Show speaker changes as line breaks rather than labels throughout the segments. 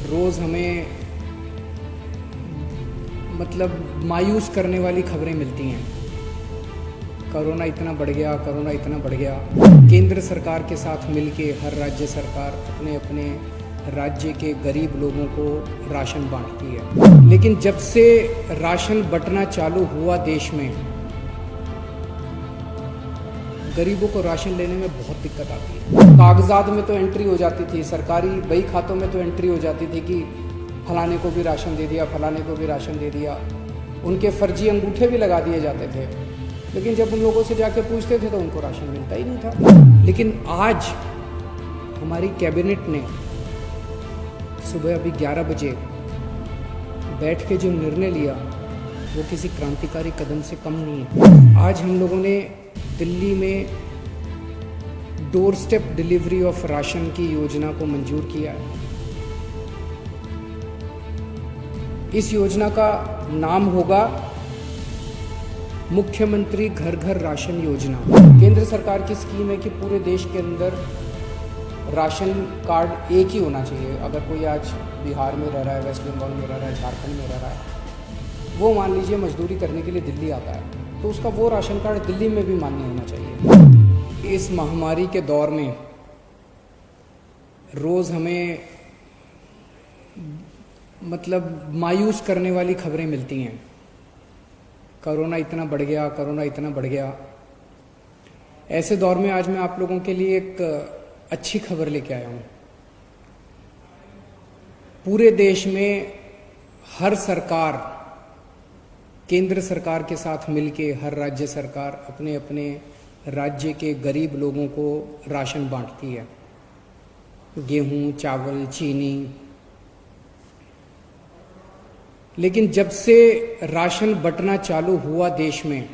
रोज़ हमें मायूस करने वाली खबरें मिलती हैं। कोरोना इतना बढ़ गया, कोरोना इतना बढ़ गया। केंद्र सरकार के साथ मिलके हर राज्य सरकार अपने अपने राज्य के गरीब लोगों को राशन बांटती है, लेकिन जब से राशन बंटना चालू हुआ देश में, गरीबों को राशन लेने में बहुत दिक्कत आती है। कागजात में तो एंट्री हो जाती थी, सरकारी बही खातों में तो एंट्री हो जाती थी कि फलाने को भी राशन दे दिया, फलाने को भी राशन दे दिया। उनके फर्जी अंगूठे भी लगा दिए जाते थे, लेकिन जब उन लोगों से जाके पूछते थे तो उनको राशन मिलता ही नहीं था। लेकिन आज हमारी कैबिनेट ने सुबह अभी 11 बजे बैठ के जो निर्णय लिया वो किसी क्रांतिकारी कदम से कम नहीं है। आज हम लोगों ने दिल्ली में door step delivery of ration की योजना को मंजूर किया है। इस योजना का नाम होगा मुख्यमंत्री घर घर राशन योजना। केंद्र सरकार की स्कीम है कि पूरे देश के अंदर राशन कार्ड एक ही होना चाहिए। अगर कोई आज बिहार में रह रहा है, वेस्ट बंगाल में रह रहा है, झारखंड में रह रहा है, वो मान लीजिए मजदूरी करने के लिए दिल्ली आता है, तो उसका वो राशन कार्ड दिल्ली में भी मान्य होना चाहिए। इस महामारी के दौर में रोज़ हमें मायूस करने वाली खबरें मिलती हैं। कोरोना इतना बढ़ गया, कोरोना इतना बढ़ गया। ऐसे दौर में आज मैं आप लोगों के लिए एक अच्छी खबर लेके आया हूँ। पूरे देश में हर सरकार केंद्र सरकार के साथ मिलके हर राज्य सरकार अपने अपने राज्य के गरीब लोगों को राशन बांटती है। गेहूं, चावल, चीनी। लेकिन जब से राशन बंटना चालू हुआ देश में,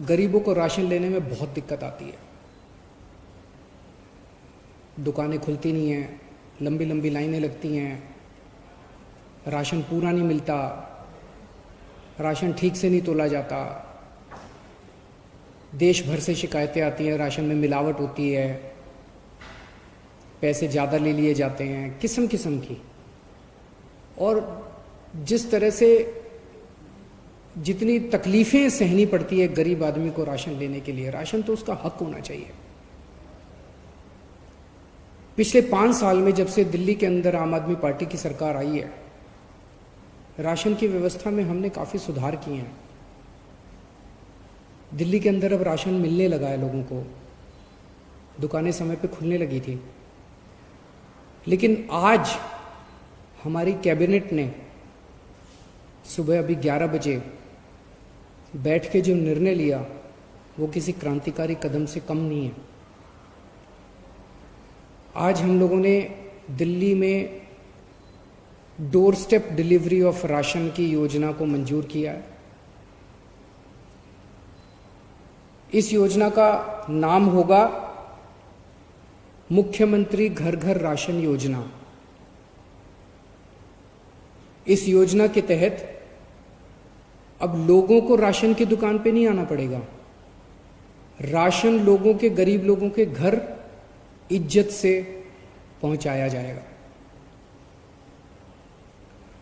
गरीबों को राशन लेने में बहुत दिक्कत आती है। दुकानें खुलती नहीं हैं, लंबी लंबी लाइनें लगती हैं, राशन पूरा नहीं मिलता, राशन ठीक से नहीं तोला जाता, देश भर से शिकायतें आती हैं, राशन में मिलावट होती है, पैसे ज़्यादा ले लिए जाते हैं, किस्म किस्म की। और जिस तरह से जितनी तकलीफ़ें सहनी पड़ती है गरीब आदमी को राशन लेने के लिए, राशन तो उसका हक होना चाहिए। पिछले 5 साल में जब से दिल्ली के अंदर आम आदमी पार्टी की सरकार आई है, राशन की व्यवस्था में हमने काफ़ी सुधार किए हैं। दिल्ली के अंदर अब राशन मिलने लगा है लोगों को, दुकानें समय पे खुलने लगी थी। लेकिन आज हमारी कैबिनेट ने सुबह अभी 11 बजे बैठ के जो निर्णय लिया वो किसी क्रांतिकारी कदम से कम नहीं है। आज हम लोगों ने दिल्ली में door step delivery of ration की योजना को मंजूर किया है। इस योजना का नाम होगा मुख्यमंत्री घर घर राशन योजना। इस योजना के तहत अब लोगों को राशन की दुकान पे नहीं आना पड़ेगा। राशन लोगों के, गरीब लोगों के घर इज्जत से पहुंचाया जाएगा।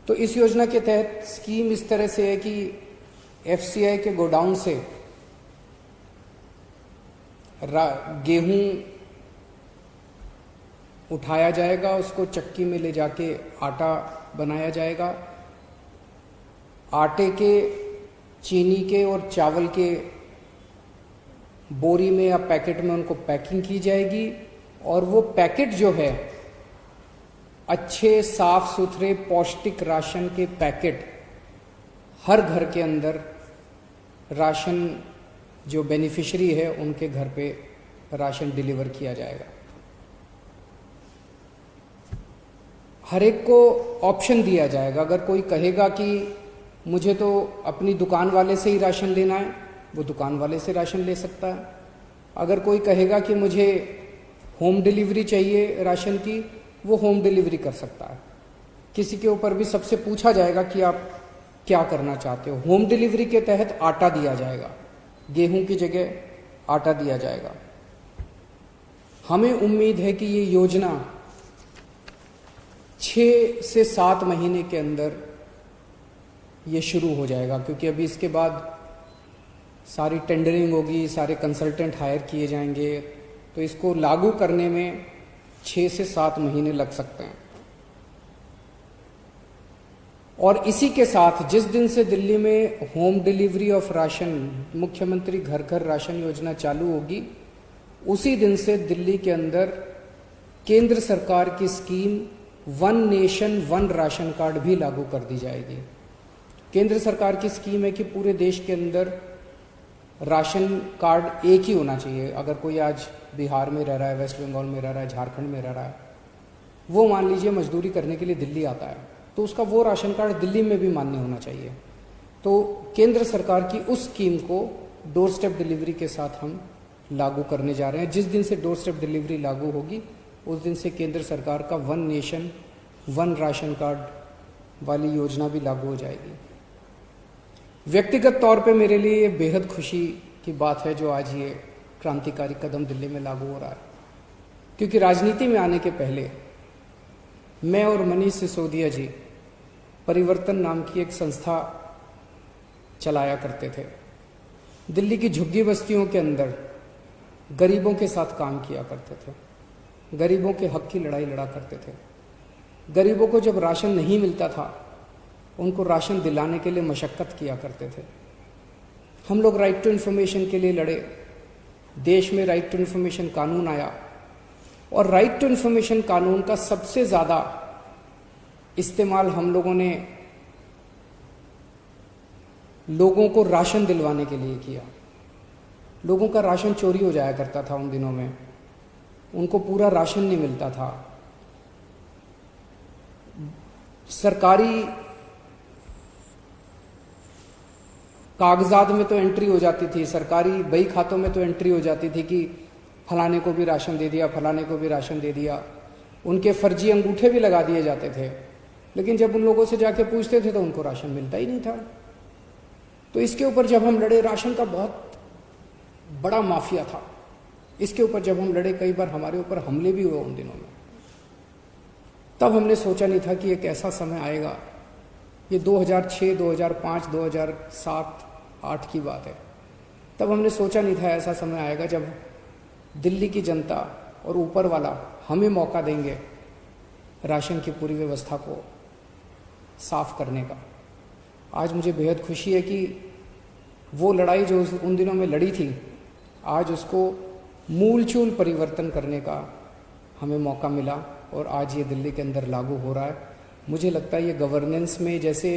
तो इस योजना के तहत स्कीम इस तरह से है कि एफसीआई के गोडाउन से गेहूं उठाया जाएगा, उसको चक्की में ले जाके आटा बनाया जाएगा। आटे के, चीनी के और चावल के बोरी में या पैकेट में उनको पैकिंग की जाएगी, और वो पैकेट जो है अच्छे साफ सुथरे पौष्टिक राशन के पैकेट हर घर के अंदर राशन जो बेनिफिशियरी है उनके घर पे राशन डिलीवर किया जाएगा। हर एक को ऑप्शन दिया जाएगा। अगर कोई कहेगा कि मुझे तो अपनी दुकान वाले से ही राशन लेना है, वो दुकान वाले से राशन ले सकता है। अगर कोई कहेगा कि मुझे होम डिलीवरी चाहिए राशन की, वो होम डिलीवरी कर सकता है। किसी के ऊपर भी सबसे पूछा जाएगा कि आप क्या करना चाहते हो। होम डिलीवरी के तहत आटा दिया जाएगा, गेहूं की जगह आटा दिया जाएगा। हमें उम्मीद है कि ये योजना 6 से 7 महीने के अंदर ये शुरू हो जाएगा, क्योंकि अभी इसके बाद सारी टेंडरिंग होगी, सारे कंसल्टेंट हायर किए जाएंगे, तो इसको लागू करने में 6 से 7 महीने लग सकते हैं। और इसी के साथ जिस दिन से दिल्ली में होम डिलीवरी ऑफ राशन, मुख्यमंत्री घर घर राशन योजना चालू होगी, उसी दिन से दिल्ली के अंदर केंद्र सरकार की scheme one nation one ration card भी लागू कर दी जाएगी। केंद्र सरकार की स्कीम है कि पूरे देश के अंदर राशन कार्ड एक ही होना चाहिए। अगर कोई आज बिहार में रह रहा है, वेस्ट बंगाल में रह रहा है, झारखंड में रह रहा है, वो मान लीजिए मजदूरी करने के लिए दिल्ली आता है, तो उसका वो राशन कार्ड दिल्ली में भी मान्य होना चाहिए। तो केंद्र सरकार की उस स्कीम को डोर स्टेप डिलीवरी के साथ हम लागू करने जा रहे हैं। जिस दिन से डोर स्टेप डिलीवरी लागू होगी, उस दिन से केंद्र सरकार का one nation one ration card वाली योजना भी लागू हो जाएगी। व्यक्तिगत तौर पे मेरे लिए ये बेहद खुशी की बात है जो आज ये क्रांतिकारी कदम दिल्ली में लागू हो रहा है, क्योंकि राजनीति में आने के पहले मैं और मनीष सिसोदिया जी परिवर्तन नाम की एक संस्था चलाया करते थे। दिल्ली की झुग्गी बस्तियों के अंदर गरीबों के साथ काम किया करते थे, गरीबों के हक की लड़ाई लड़ा करते थे। गरीबों को जब राशन नहीं मिलता था, उनको राशन दिलाने के लिए मशक्कत किया करते थे। हम लोग राइट टू इन्फॉर्मेशन के लिए लड़े, देश में राइट टू इन्फॉर्मेशन कानून आया, और राइट टू इन्फॉर्मेशन कानून का सबसे ज़्यादा इस्तेमाल हम लोगों ने लोगों को राशन दिलवाने के लिए किया। लोगों का राशन चोरी हो जाया करता था उन दिनों में, उनको पूरा राशन नहीं मिलता था। सरकारी कागजात में तो एंट्री हो जाती थी, सरकारी बही खातों में तो एंट्री हो जाती थी कि फलाने को भी राशन दे दिया, फलाने को भी राशन दे दिया। उनके फर्जी अंगूठे भी लगा दिए जाते थे, लेकिन जब उन लोगों से जाके पूछते थे तो उनको राशन मिलता ही नहीं था। तो इसके ऊपर जब हम लड़े, राशन का बहुत बड़ा माफिया था, इसके ऊपर जब हम लड़े, कई बार हमारे ऊपर हमले भी हुए उन दिनों में। तब हमने सोचा नहीं था कि एक ऐसा समय आएगा, ये 2006, 2005, 2007, 2008 की बात है। तब हमने सोचा नहीं था ऐसा समय आएगा जब दिल्ली की जनता और ऊपर वाला हमें मौका देंगे राशन की पूरी व्यवस्था को साफ करने का। आज मुझे बेहद खुशी है कि वो लड़ाई जो उन दिनों में लड़ी थी, आज उसको मूलचूल परिवर्तन करने का हमें मौका मिला और आज ये दिल्ली के अंदर लागू हो रहा है। मुझे लगता है ये गवर्नेंस में, जैसे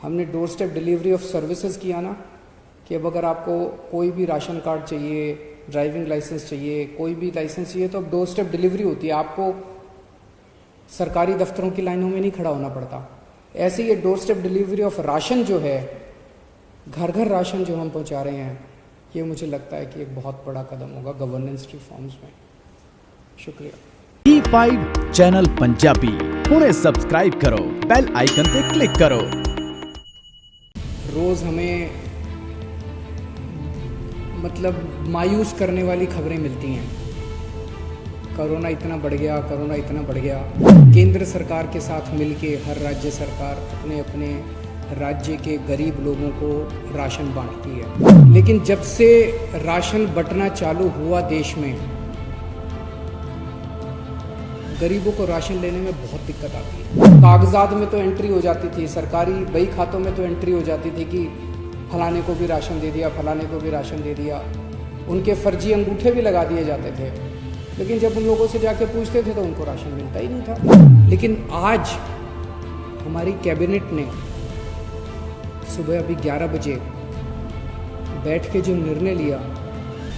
हमने door step delivery of services किया ना, कि अब अगर आपको कोई भी राशन कार्ड चाहिए, ड्राइविंग लाइसेंस चाहिए, कोई भी लाइसेंस चाहिए, तो अब डोर स्टेप डिलीवरी होती है, आपको सरकारी दफ्तरों की लाइनों में नहीं खड़ा होना पड़ता। ऐसे ये door step delivery of ration जो है, घर घर राशन जो हम पहुंचा रहे हैं, ये मुझे लगता है कि एक बहुत बड़ा कदम होगा गवर्नेंस रिफॉर्म्स में। शुक्रिया।
E5 चैनल पंजाबी हुणे सब्सक्राइब करो, बेल आइकन पे क्लिक करो।
रोज हमें मतलब मायूस करने वाली खबरें मिलती हैं। कोरोना इतना बढ़ गया, कोरोना इतना बढ़ गया। केंद्र सरकार के साथ मिलके हर राज्य सरकार अपने अपने राज्य के गरीब लोगों को राशन बांटती है, लेकिन जब से राशन बंटना चालू हुआ देश में, गरीबों को राशन लेने में बहुत दिक्कत आती है। कागजात में तो एंट्री हो जाती थी, सरकारी बही खातों में तो एंट्री हो जाती थी कि फलाने को भी राशन दे दिया, फलाने को भी राशन दे दिया। उनके फर्जी अंगूठे भी लगा दिए जाते थे, लेकिन जब उन लोगों से जाके पूछते थे तो उनको राशन मिलता ही नहीं था। लेकिन आज हमारी कैबिनेट ने सुबह अभी 11 बजे बैठ के जो निर्णय लिया,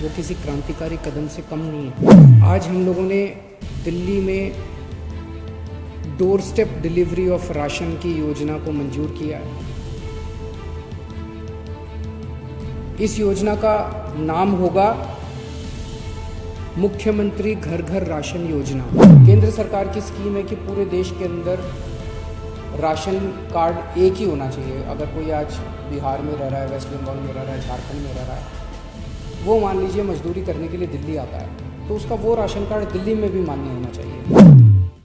वो किसी क्रांतिकारी कदम से कम नहीं है। आज हम लोगों ने दिल्ली में door step delivery of ration की योजना को मंजूर किया है। इस योजना का नाम होगा मुख्यमंत्री घर घर राशन योजना। केंद्र सरकार की स्कीम है कि पूरे देश के अंदर राशन कार्ड एक ही होना चाहिए। अगर कोई आज बिहार में रह रहा है, वेस्ट बंगाल में रह रहा है, झारखंड में रह रहा है, वो मान लीजिए मजदूरी करने के लिए दिल्ली आता है, तो उसका वो राशन कार्ड दिल्ली में भी मान्य होना चाहिए।